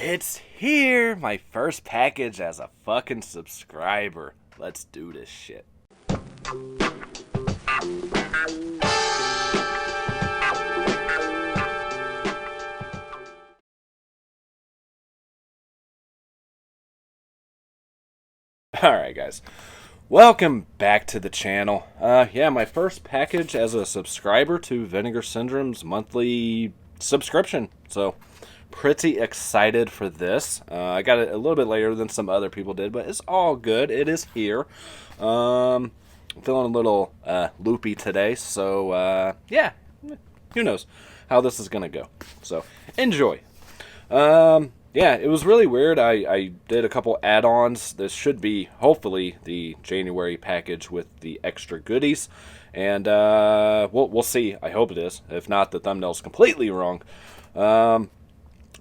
It's here! My first package as a fucking subscriber. Let's do this shit. Alright, guys. Welcome back to the channel. My first package as a subscriber to Vinegar Syndrome's monthly subscription. So, pretty excited for this. I got it a little bit later than some other people did, but it's all good. It is here. I'm feeling a little loopy today, so who knows how this is going to go. So, enjoy. It was really weird. I did a couple add-ons. This should be, hopefully, the January package with the extra goodies. And we'll see. I hope it is. If not, the thumbnail's completely wrong.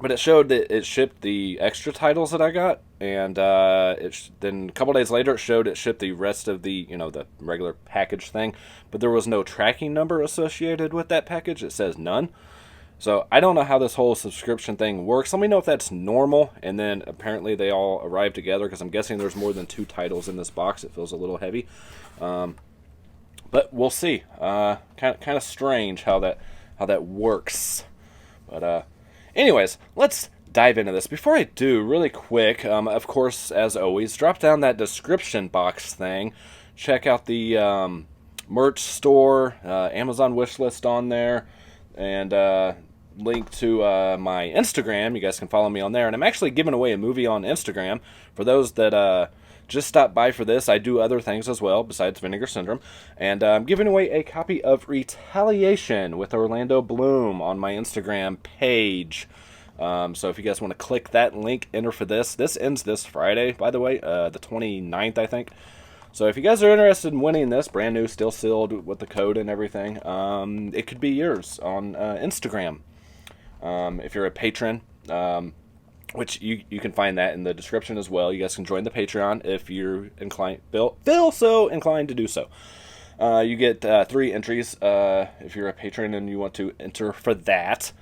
But it showed that it shipped the extra titles that I got. And then a couple days later, it showed it shipped the rest of the, the regular package thing. But there was no tracking number associated with that package. It says none. So, I don't know how this whole subscription thing works. Let me know if that's normal, and then apparently they all arrive together, because I'm guessing there's more than 2 titles in this box. It feels a little heavy. But we'll see. Kind of strange how that works. But, anyways, let's dive into this. Before I do, really quick, of course, as always, drop down that description box thing. Check out the merch store, Amazon wishlist on there, and link to my Instagram. You guys can follow me on there. And I'm actually giving away a movie on Instagram. For those that just stopped by for this, I do other things as well besides Vinegar Syndrome. And I'm giving away a copy of Retaliation with Orlando Bloom on my Instagram page. So if you guys want to click that link, enter for this. This ends this Friday, by the way, the 29th, I think. So if you guys are interested in winning this, brand new, still sealed with the code and everything, it could be yours on Instagram. If you're a patron, which you can find that in the description as well. You guys can join the Patreon if you're inclined, feel so inclined to do so. You get 3 entries if you're a patron and you want to enter for that.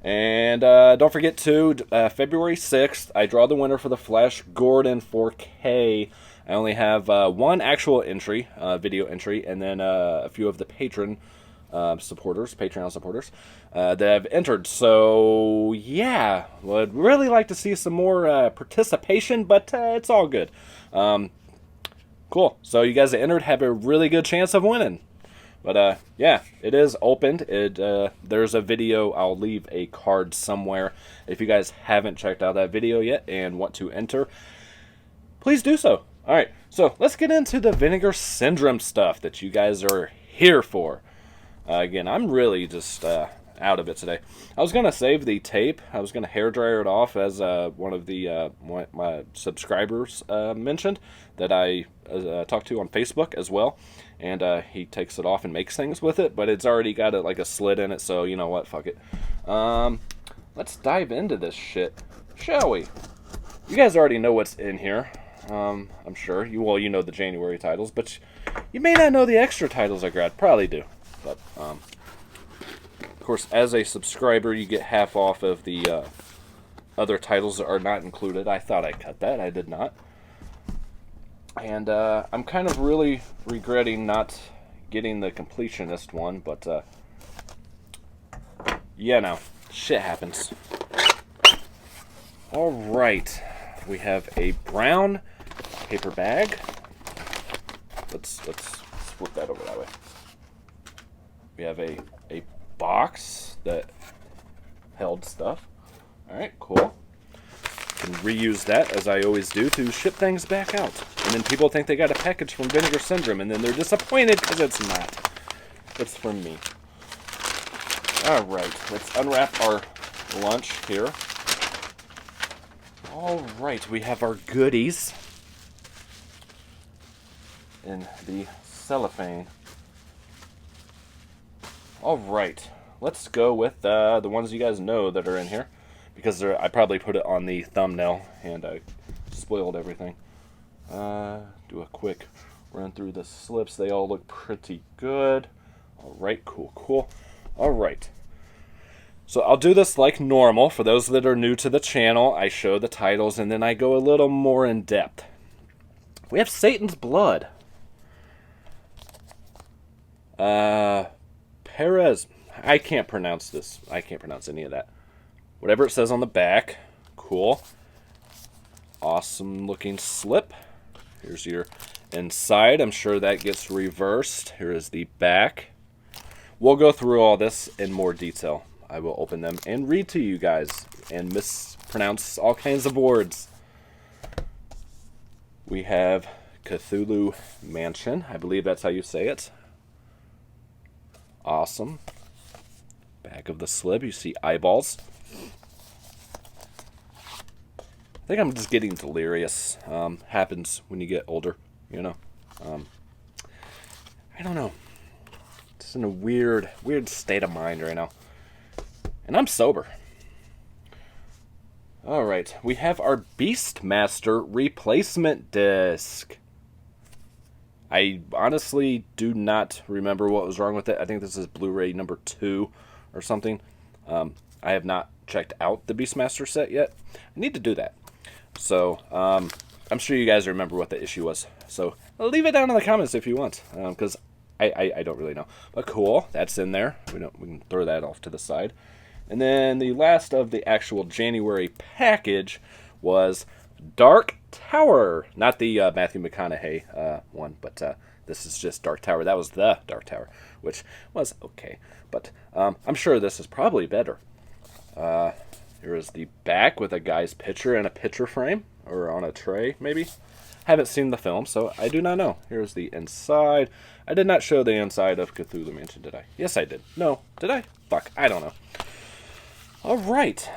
And don't forget to February 6th, I draw the winner for the Flash Gordon 4K. I only have 1 actual entry, video entry, and then a few of the Patreon supporters that have entered. So, yeah, would really like to see some more participation, but it's all good. Cool. So, you guys that entered have a really good chance of winning. But, it is opened. There's a video. I'll leave a card somewhere. If you guys haven't checked out that video yet and want to enter, please do so. Alright, so let's get into the Vinegar Syndrome stuff that you guys are here for. Again, I'm really just out of it today. I was going to save the tape. I was going to hairdryer it off, as one of the my subscribers mentioned, that I talked to on Facebook as well. And he takes it off and makes things with it, but it's already got like a slit in it, so you know what, fuck it. Let's dive into this shit, shall we? You guys already know what's in here. I'm sure. You know the January titles, but you may not know the extra titles I grabbed. Probably do. But, of course, as a subscriber, you get half off of the other titles that are not included. I thought I cut that. I did not. And I'm kind of really regretting not getting the completionist one, but, no. Shit happens. Alright. We have a brown paper bag. Let's flip that over that way. We have a box that held stuff. Alright, cool. Can reuse that, as I always do, to ship things back out. And then people think they got a package from Vinegar Syndrome, and then they're disappointed because it's not. It's from me. Alright, let's unwrap our lunch here. Alright, we have our goodies in the cellophane. Alright, let's go with the ones you guys know that are in here, because I probably put it on the thumbnail and I spoiled everything. Do a quick run through the slips. They all look pretty good. Alright, cool. Alright. So I'll do this like normal. For those that are new to the channel, I show the titles and then I go a little more in depth. We have Satan's Blood. Perez. I can't pronounce this. I can't pronounce any of that. Whatever it says on the back. Cool. Awesome looking slip. Here's your inside. I'm sure that gets reversed. Here is the back. We'll go through all this in more detail. I will open them and read to you guys and mispronounce all kinds of words. We have Cthulhu Mansion. I believe that's how you say it. Awesome. Back of the slip, you see eyeballs. I think I'm just getting delirious. Happens when you get older, you know. I don't know. Just in a weird state of mind right now. And I'm sober. Alright, we have our Beastmaster replacement disc. I honestly do not remember what was wrong with it. I think this is Blu-ray number 2 or something. I have not checked out the Beastmaster set yet. I need to do that. So, I'm sure you guys remember what the issue was. So, leave it down in the comments if you want, because I don't really know. But cool, that's in there. We can throw that off to the side. And then the last of the actual January package was Dark Tower. Not the Matthew McConaughey one, but this is just Dark Tower. That was the Dark Tower, which was okay. But I'm sure this is probably better. Here is the back with a guy's picture in a picture frame, or on a tray, maybe. Haven't seen the film, so I do not know. Here's the inside. I did not show the inside of Cthulhu Mansion, did I? Yes, I did. No, did I? Fuck, I don't know. Alright,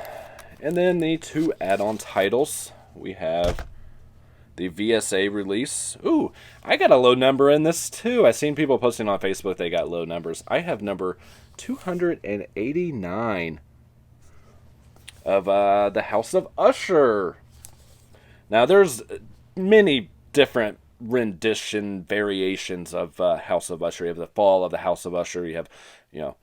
and then the 2 add-on titles. We have the VSA release. Ooh, I got a low number in this too. I've seen people posting on Facebook they got low numbers. I have number 289 of the House of Usher. Now, there's many different rendition variations of House of Usher. You have the Fall of the House of Usher. You have, you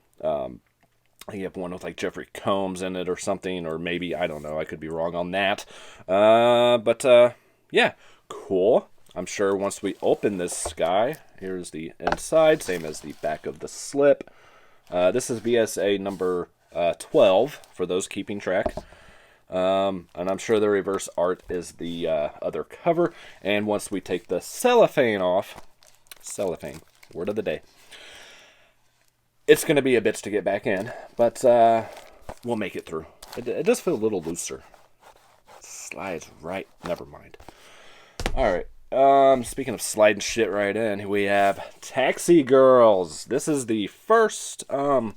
have one with like Jeffrey Combs in it or something, or maybe, I don't know, I could be wrong on that. But yeah, cool. I'm sure once we open this guy, here's the inside, same as the back of the slip. This is VSA number 12, for those keeping track. And I'm sure the reverse art is the other cover. And once we take the cellophane off, cellophane, word of the day, it's going to be a bitch to get back in, but we'll make it through. It does feel a little looser. Slides right. Never mind. Alright. Speaking of sliding shit right in, we have Taxi Girls. This is the first, I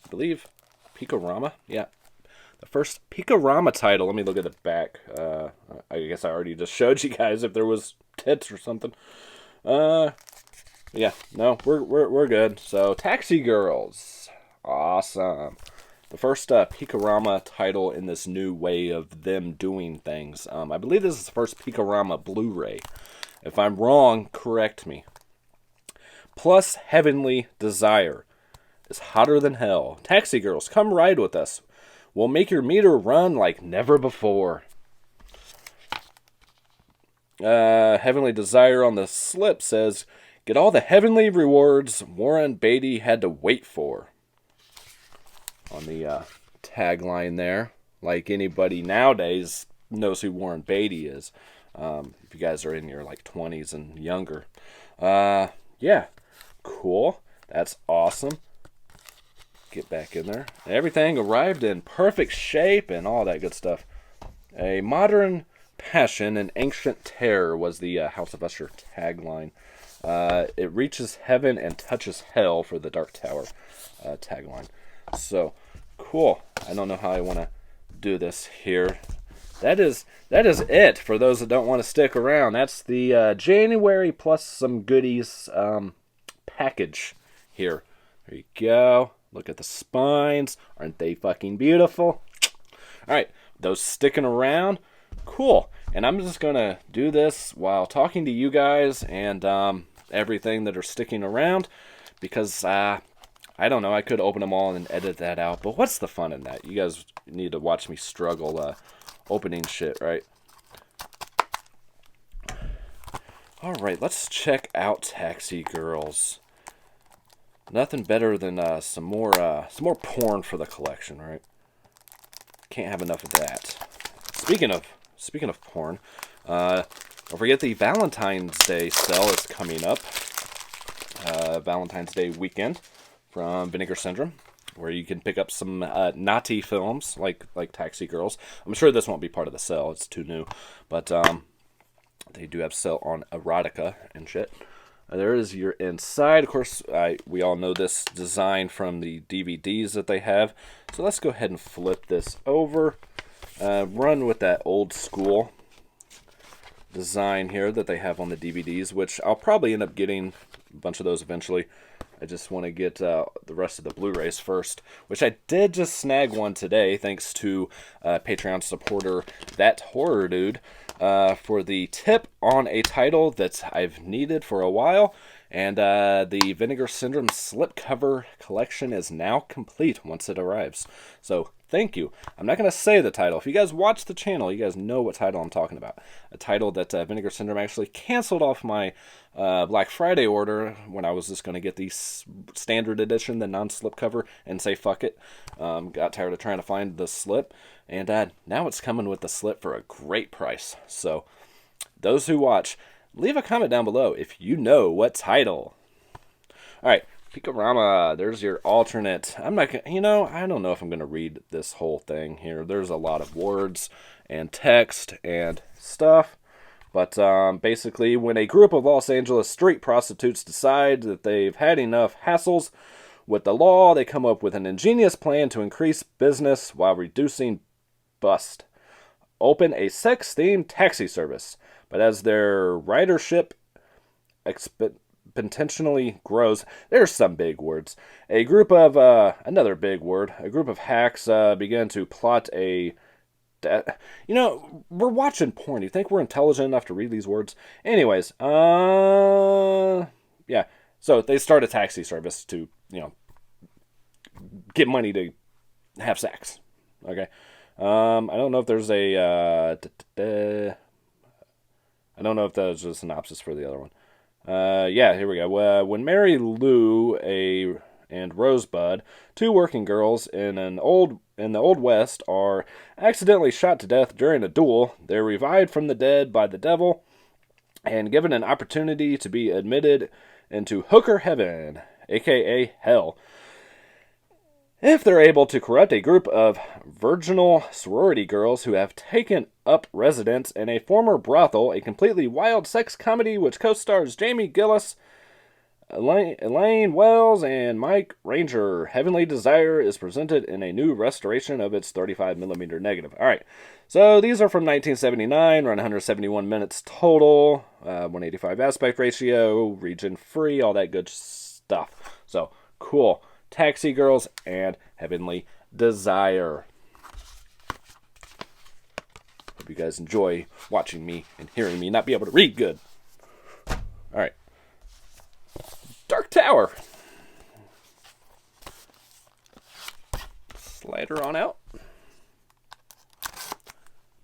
believe, Picorama? Yeah. The first Picorama title. Let me look at the back. I guess I already just showed you guys if there was tits or something. Yeah, no, we're good. So, Taxi Girls. Awesome. The first Picorama title in this new way of them doing things. I believe this is the first Picorama Blu-ray. If I'm wrong, correct me. Plus Heavenly Desire is hotter than hell. Taxi Girls, come ride with us. We'll make your meter run like never before. Heavenly Desire on the slip says, get all the heavenly rewards Warren Beatty had to wait for. On the tagline there, like anybody nowadays knows who Warren Beatty is. If you guys are in your like 20s and younger. Yeah, cool. That's awesome. Get back in there. Everything arrived in perfect shape and all that good stuff. A modern passion and ancient terror was the House of Usher tagline. It reaches heaven and touches hell for the Dark Tower tagline. So, cool. I don't know how I want to do this here. That is it for those that don't want to stick around. That's the January plus some goodies package here. There you go. Look at the spines. Aren't they fucking beautiful? Alright, those sticking around. Cool. And I'm just going to do this while talking to you guys and everything that are sticking around. Because I don't know. I could open them all and edit that out, but what's the fun in that? You guys need to watch me struggle opening shit, right? All right, let's check out Taxi Girls. Nothing better than some more porn for the collection, right? Can't have enough of that. Speaking of porn, don't forget the Valentine's Day sale is coming up. Valentine's Day weekend from Vinegar Syndrome, where you can pick up some naughty films like Taxi Girls. I'm sure this won't be part of the sale; it's too new, but they do have sale on erotica and shit. There is your inside. Of course, we all know this design from the DVDs that they have. So let's go ahead and flip this over. Run with that old school design here that they have on the DVDs, which I'll probably end up getting a bunch of those eventually. I just want to get the rest of the Blu-rays first, which I did just snag one today, thanks to Patreon supporter That Horror Dude, for the tip on a title that I've needed for a while. And the Vinegar Syndrome slipcover collection is now complete once it arrives. So thank you. I'm not going to say the title. If you guys watch the channel, you guys know what title I'm talking about. A title that Vinegar Syndrome actually canceled off my Black Friday order when I was just going to get the standard edition, the non-slipcover, and say fuck it. Got tired of trying to find the slip. And now it's coming with the slip for a great price. So those who watch, leave a comment down below if you know what title. Alright, Picorama, there's your alternate. I'm not gonna, I don't know if I'm going to read this whole thing here. There's a lot of words and text and stuff. But basically, when a group of Los Angeles street prostitutes decide that they've had enough hassles with the law, they come up with an ingenious plan to increase business while reducing bust. Open a sex-themed taxi service. But as their ridership exponentially grows, there's some big words. A group of, another big word, a group of hacks begin to plot a... we're watching porn. You think we're intelligent enough to read these words? Anyways, yeah. So they start a taxi service to, get money to have sex. Okay. I don't know if there's a, I don't know if that was a synopsis for the other one. Yeah, here we go. When Mary Lou and Rosebud, two working girls in the Old West, are accidentally shot to death during a duel, they're revived from the dead by the devil and given an opportunity to be admitted into hooker heaven, aka hell, if they're able to corrupt a group of virginal sorority girls who have taken up residence in a former brothel. A completely wild sex comedy which co-stars Jamie Gillis, Elaine Wells, and Mike Ranger. Heavenly Desire is presented in a new restoration of its 35mm negative. Alright, so these are from 1979, run 171 minutes total, 185 aspect ratio, region free, all that good stuff. So, cool. Taxi Girls and Heavenly Desire. Hope you guys enjoy watching me and hearing me not be able to read good. Alright. Dark Tower. Slide her on out.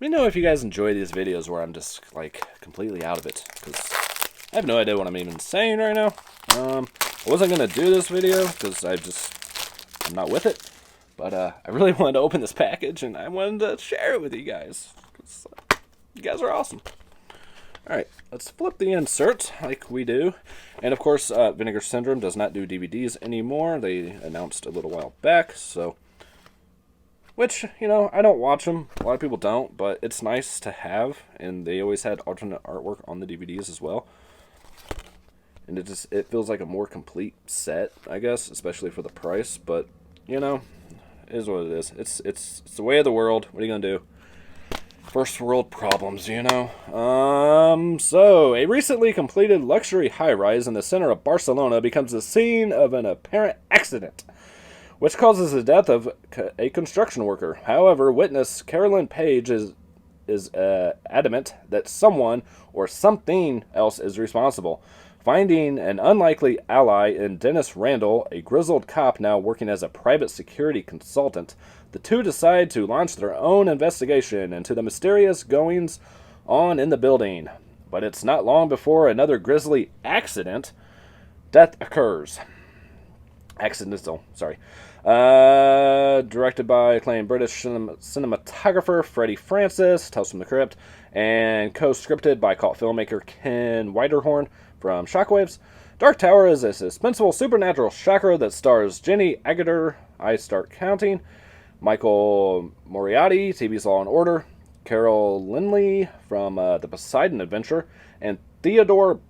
Let me know if you guys enjoy these videos where I'm just, completely out of it. Because I have no idea what I'm even saying right now. I wasn't going to do this video because I'm not with it. But I really wanted to open this package and I wanted to share it with you guys. Because you guys are awesome. Alright, let's flip the insert like we do. And of course, Vinegar Syndrome does not do DVDs anymore. They announced a little while back, so... Which, I don't watch them. A lot of people don't, but it's nice to have. And they always had alternate artwork on the DVDs as well. And it feels like a more complete set, I guess, especially for the price. But, it is what it is. It's the way of the world. What are you going to do? First world problems, So, a recently completed luxury high-rise in the center of Barcelona becomes the scene of an apparent accident, which causes the death of a construction worker. However, witness Carolyn Page is adamant that someone or something else is responsible. Finding an unlikely ally in Dennis Randall, a grizzled cop now working as a private security consultant, the two decide to launch their own investigation into the mysterious goings on in the building. But it's not long before another grisly death occurs. Accidental, sorry. Directed by acclaimed British cinematographer Freddie Francis, Tales from the Crypt, and co-scripted by cult filmmaker Ken Widerhorn from Shockwaves. Dark Tower is a suspenseful supernatural shocker that stars Jenny Agutter, I Start Counting, Michael Moriarty, TV's Law and Order, Carol Lindley from The Poseidon Adventure, and Theodore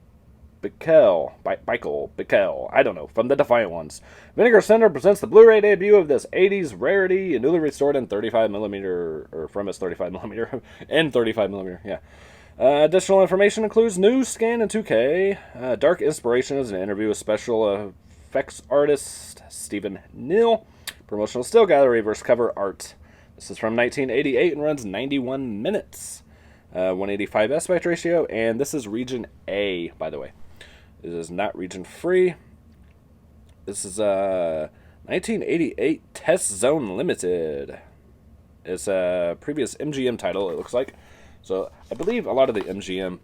Bickel, I don't know, from The Defiant Ones. Vinegar Syndrome presents the Blu-ray debut of this 80s rarity, newly restored in 35mm, or from its 35mm, in 35mm, yeah. Additional information includes new scan in 2K, Dark Inspiration is an interview with special effects artist Stephen Neal, promotional still gallery versus cover art. This is from 1988 and runs 91 minutes. 185 aspect ratio, and this is region A, by the way. It is not region free. This is 1988 Test Zone Limited. It's a previous MGM title, it looks like. So I believe a lot of the MGM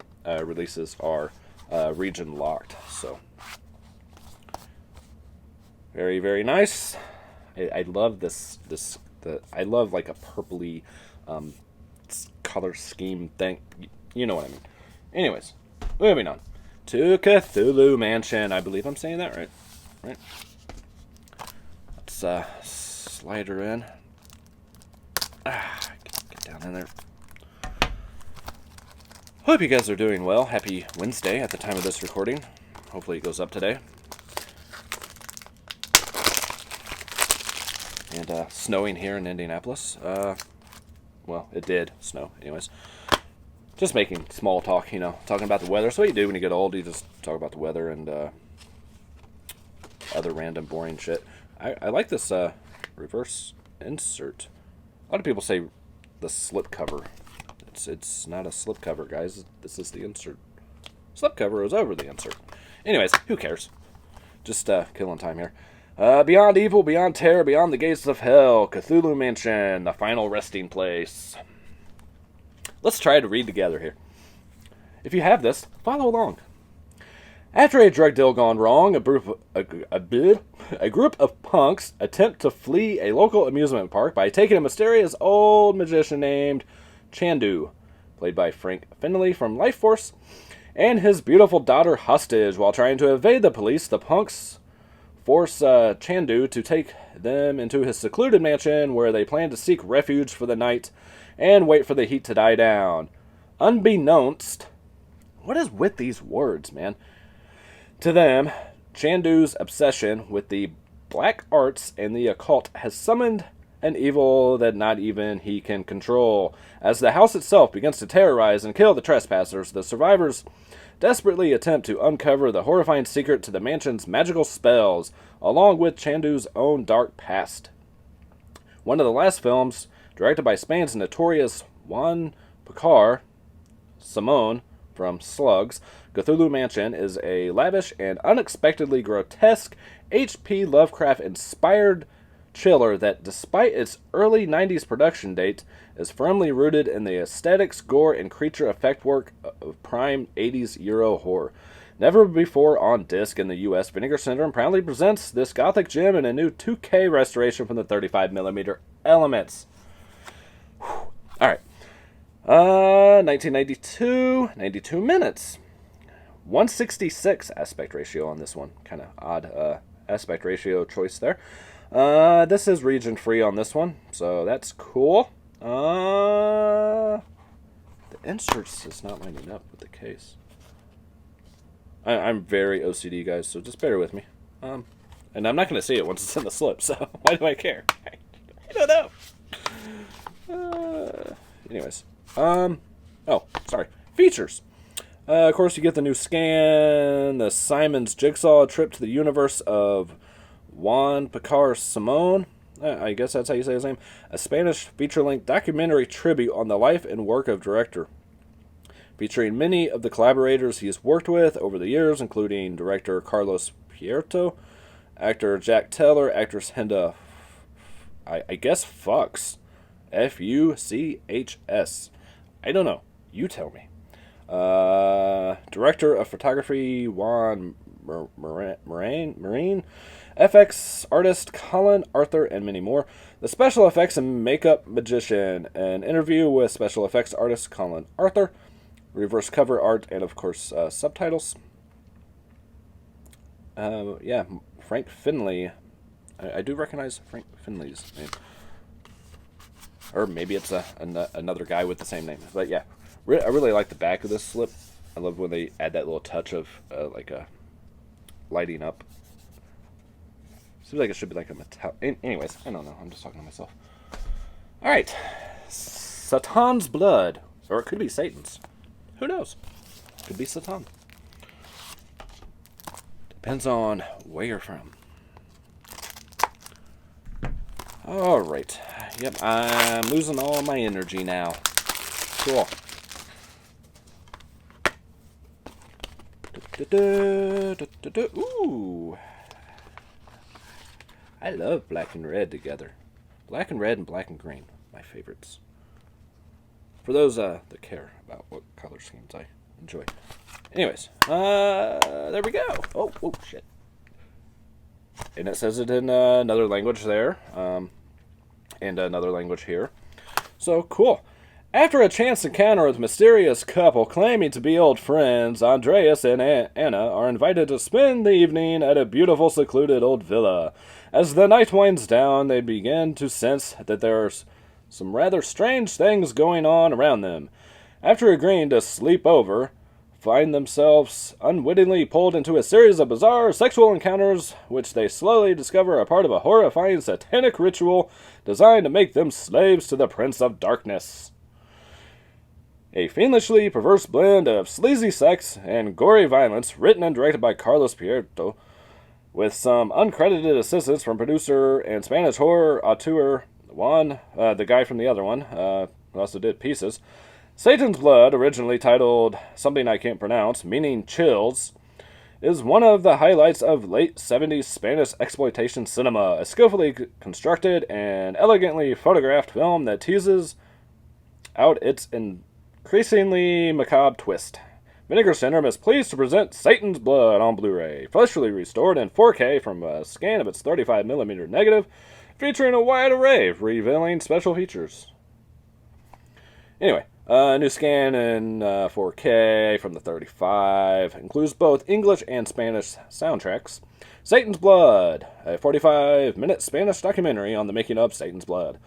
releases are region locked. So very, very nice. I love this. I love like a purpley color scheme thing. You know what I mean. Anyways, moving on to Cthulhu Mansion. I believe I'm saying that right. Right. Let's slide her in. Get down in there. Hope you guys are doing well. Happy Wednesday at the time of this recording. Hopefully it goes up today. And snowing here in Indianapolis. Well, it did snow. Anyways, just making small talk, you know, talking about the weather. That's what you do when you get old. You just talk about the weather and other random boring shit. I like this reverse insert. A lot of people say the slip cover. It's not a slip cover, guys. This is the insert. Slip cover is over the insert. Anyways, who cares? Just killing time here. Beyond evil, beyond terror, beyond the gates of hell, Cthulhu Mansion, the final resting place. Let's try to read together here. If you have this, follow along. After a drug deal gone wrong, a group of punks attempt to flee a local amusement park by taking a mysterious old magician named Chandu, played by Frank Finley from Life Force, and his beautiful daughter hostage. While trying to evade the police, the punks force Chandu to take them into his secluded mansion where they plan to seek refuge for the night and wait for the heat to die down. Unbeknownst, what is with these words, man? To them, Chandu's obsession with the black arts and the occult has summoned an evil that not even he can control. As the house itself begins to terrorize and kill the trespassers, the survivors desperately attempt to uncover the horrifying secret to the mansion's magical spells, along with Chandu's own dark past. One of the last films, directed by Spain's notorious Juan Picar Simon from Slugs, Cthulhu Mansion is a lavish and unexpectedly grotesque H.P. Lovecraft-inspired chiller that, despite its early 90s production date, is firmly rooted in the aesthetics, gore, and creature effect work of prime 80s Euro horror. Never before on disc in the US, Vinegar Syndrome proudly presents this gothic gem in a new 2K restoration from the 35mm Elements. Alright. 1992, 92 minutes. 166 aspect ratio on this one. Kind of odd aspect ratio choice there. This is region free on this one, so that's cool. The inserts is not lining up with the case. I'm very OCD, guys, so just bear with me. And I'm not going to see it once it's in the slip, so why do I care? I don't know. Anyways. Oh, sorry. Features. Of course, you get the new scan, the Simon's Jigsaw, trip to the universe of Juan Picar Simon. I guess that's how you say his name. A Spanish feature-length documentary tribute on the life and work of director featuring many of the collaborators he has worked with over the years, including director Carlos Pierto, actor Jack Teller, actress Henda, I guess Fuchs, Fuchs. I don't know. You tell me. Director of photography Juan Marine, FX artist Colin Arthur, and many more. The special effects and makeup magician. An interview with special effects artist Colin Arthur. Reverse cover art and, of course, subtitles. Yeah, Frank Finley. I do recognize Frank Finley's name. Or maybe it's another guy with the same name. But yeah, I really like the back of this slip. I love when they add that little touch of like a lighting up. Seems like it should be like a metal. Anyways, I don't know. I'm just talking to myself. All right, Satan's blood, or it could be Satan's. Who knows? Could be Satan. Depends on where you're from. All right. Yep, I'm losing all my energy now. Cool. Ooh. I love black and red together. Black and red and black and green, my favorites. For those that care about what color schemes I enjoy. Anyways, there we go. Oh, shit. And it says it in another language there, and another language here. So, cool. After a chance encounter with a mysterious couple claiming to be old friends, Andreas and Anna are invited to spend the evening at a beautiful, secluded old villa. As the night winds down, they begin to sense that there's some rather strange things going on around them. After agreeing to sleep over, find themselves unwittingly pulled into a series of bizarre sexual encounters, which they slowly discover are part of a horrifying satanic ritual designed to make them slaves to the Prince of Darkness. A fiendishly perverse blend of sleazy sex and gory violence, written and directed by Carlos Pierto, with some uncredited assistance from producer and Spanish horror auteur Juan, the guy from the other one, who also did Pieces. Satan's Blood, originally titled something I can't pronounce, meaning chills, is one of the highlights of late 70s Spanish exploitation cinema, a skillfully constructed and elegantly photographed film that teases out its increasingly macabre twist. Vinegar Syndrome is pleased to present Satan's Blood on Blu-ray, freshly restored in 4K from a scan of its 35mm negative, featuring a wide array of revealing special features. Anyway, a new scan in 4K from the 35 includes both English and Spanish soundtracks. Satan's Blood, a 45-minute Spanish documentary on the making of Satan's Blood,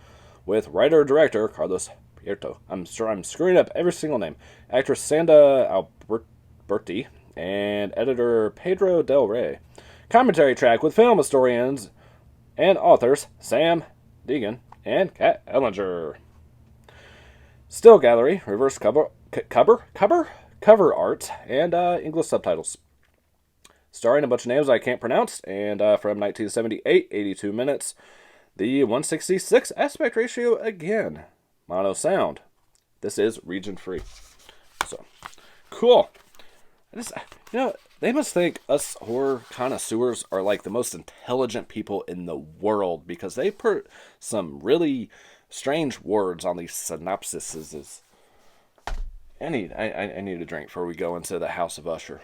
with writer-director Carlos Pierto. I'm sure I'm screwing up every single name. Actress Sandra Alberti and editor Pedro Del Rey. Commentary track with film historians and authors Sam Deegan and Kat Ellinger. Still gallery, reverse cover art, and English subtitles. Starring a bunch of names I can't pronounce, and from 1978, 82 minutes. The 166 aspect ratio again. Mono sound. This is region free. So, cool. They must think us horror connoisseurs are like the most intelligent people in the world, because they put some really strange words on these synopsises. I need a drink before we go into the House of Usher.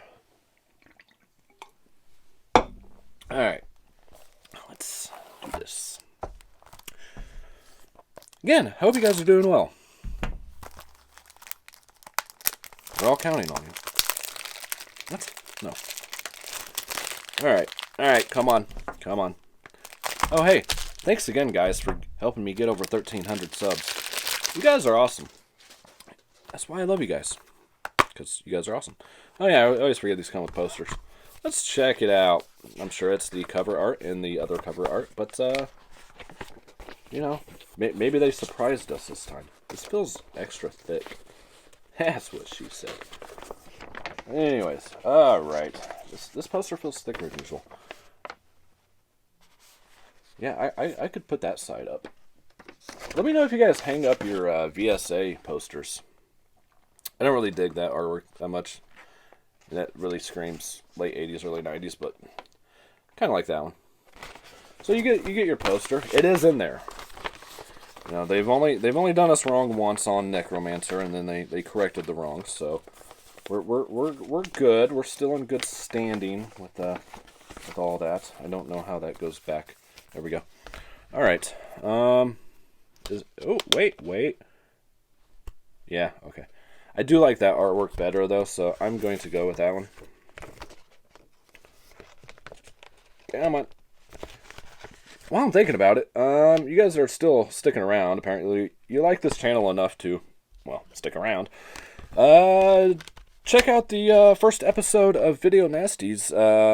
Alright. Let's do this. Again, I hope you guys are doing well. We're all counting on you. What? No. Alright, come on. Oh, hey. Thanks again, guys, for helping me get over 1,300 subs. You guys are awesome. That's why I love you guys. Because you guys are awesome. Oh, yeah, I always forget these come with posters. Let's check it out. I'm sure it's the cover art and the other cover art, but, maybe they surprised us this time. This feels extra thick. That's what she said. Anyways, alright. This poster feels thicker than usual. Yeah, I could put that side up. Let me know if you guys hang up your VSA posters. I don't really dig that artwork that much. That really screams late 80s, early 90s, but kind of like that one. So you get your poster. It is in there. You know, they've only done us wrong once on Necromancer, and then they corrected the wrongs. So we're good. We're still in good standing with all that. I don't know how that goes back. There we go. All right. Oh, wait. Yeah, okay. I do like that artwork better, though, so I'm going to go with that one. Come on. While I'm thinking about it, you guys are still sticking around. Apparently, you like this channel enough to, well, stick around. Check out the first episode of Video Nasties.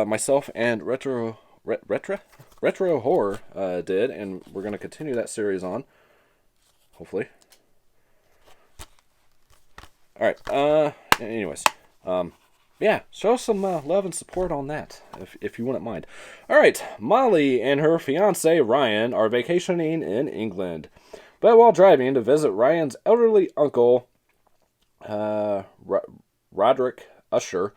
Myself and Retro Horror did, and we're going to continue that series on. Hopefully. Alright, anyways, yeah, show some love and support on that, if you wouldn't mind. Alright, Molly and her fiance, Ryan, are vacationing in England. But while driving to visit Ryan's elderly uncle, Roderick Usher,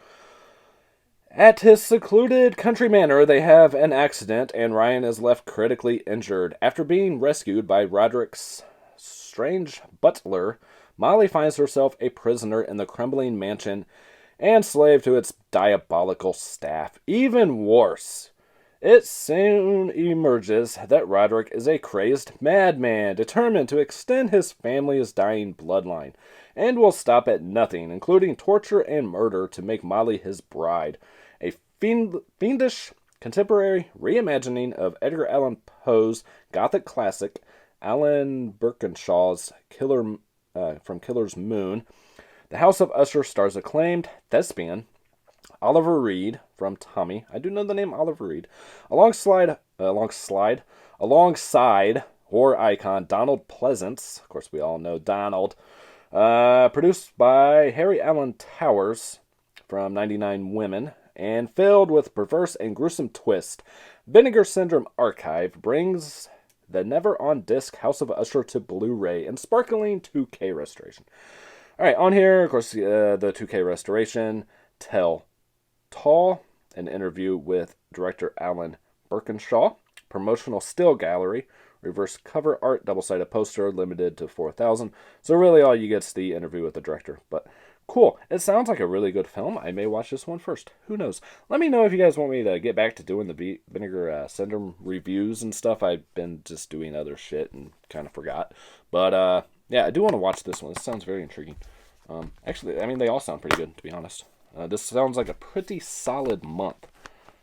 at his secluded country manor, they have an accident, and Ryan is left critically injured. After being rescued by Roderick's strange butler, Molly finds herself a prisoner in the crumbling mansion and slave to its diabolical staff. Even worse, it soon emerges that Roderick is a crazed madman determined to extend his family's dying bloodline and will stop at nothing, including torture and murder, to make Molly his bride. A fiendish contemporary reimagining of Edgar Allan Poe's Gothic classic, Alan Birkenshaw's from Killer's Moon. The House of Usher stars acclaimed thespian Oliver Reed from Tommy. I do know the name Oliver Reed. Alongside horror icon Donald Pleasance. Of course, we all know Donald. Produced by Harry Allen Towers from 99 Women. And filled with perverse and gruesome twist, Vinegar Syndrome Archive brings the never-on-disc House of Usher to Blu-ray and sparkling 2K restoration. Alright, on here, of course, the 2K restoration, Tell Tall, an interview with director Alan Birkenshaw, promotional still gallery, reverse cover art, double-sided poster, limited to 4,000. So really all you get is the interview with the director. But cool. It sounds like a really good film. I may watch this one first. Who knows? Let me know if you guys want me to get back to doing the Vinegar Syndrome reviews and stuff. I've been just doing other shit and kind of forgot. But, yeah, I do want to watch this one. This sounds very intriguing. Actually, I mean, they all sound pretty good, to be honest. This sounds like a pretty solid month.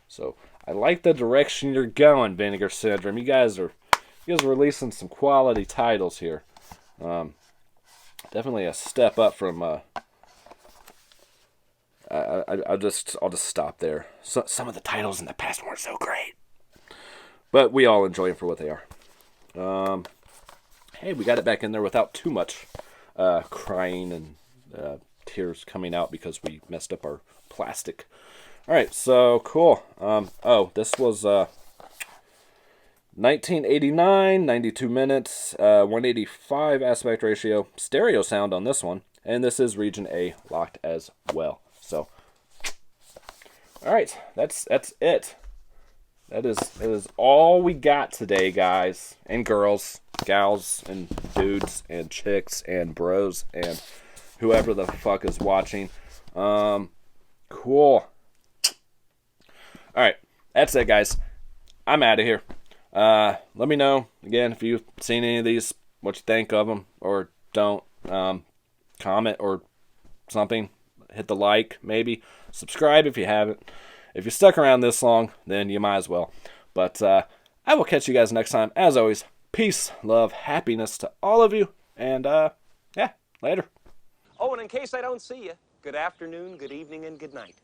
So, I like the direction you're going, Vinegar Syndrome. You guys are releasing some quality titles here. Definitely a step up from, I'll just stop there. So, some of the titles in the past weren't so great. But we all enjoy them for what they are. Hey, we got it back in there without too much crying and tears coming out because we messed up our plastic. Alright, so cool. This was 1989, 92 minutes, 185 aspect ratio, stereo sound on this one, and this is region A locked as well. So, alright, that's it. That is all we got today, guys and girls, gals and dudes and chicks and bros and whoever the fuck is watching. Cool. Alright, that's it, guys. I'm out of here. Let me know, again, if you've seen any of these, what you think of them, or don't. Comment or something. Hit the like, maybe. Subscribe if you haven't. If you're stuck around this long, then you might as well. But I will catch you guys next time. As always, peace, love, happiness to all of you. And, yeah, later. Oh, and in case I don't see you, good afternoon, good evening, and good night.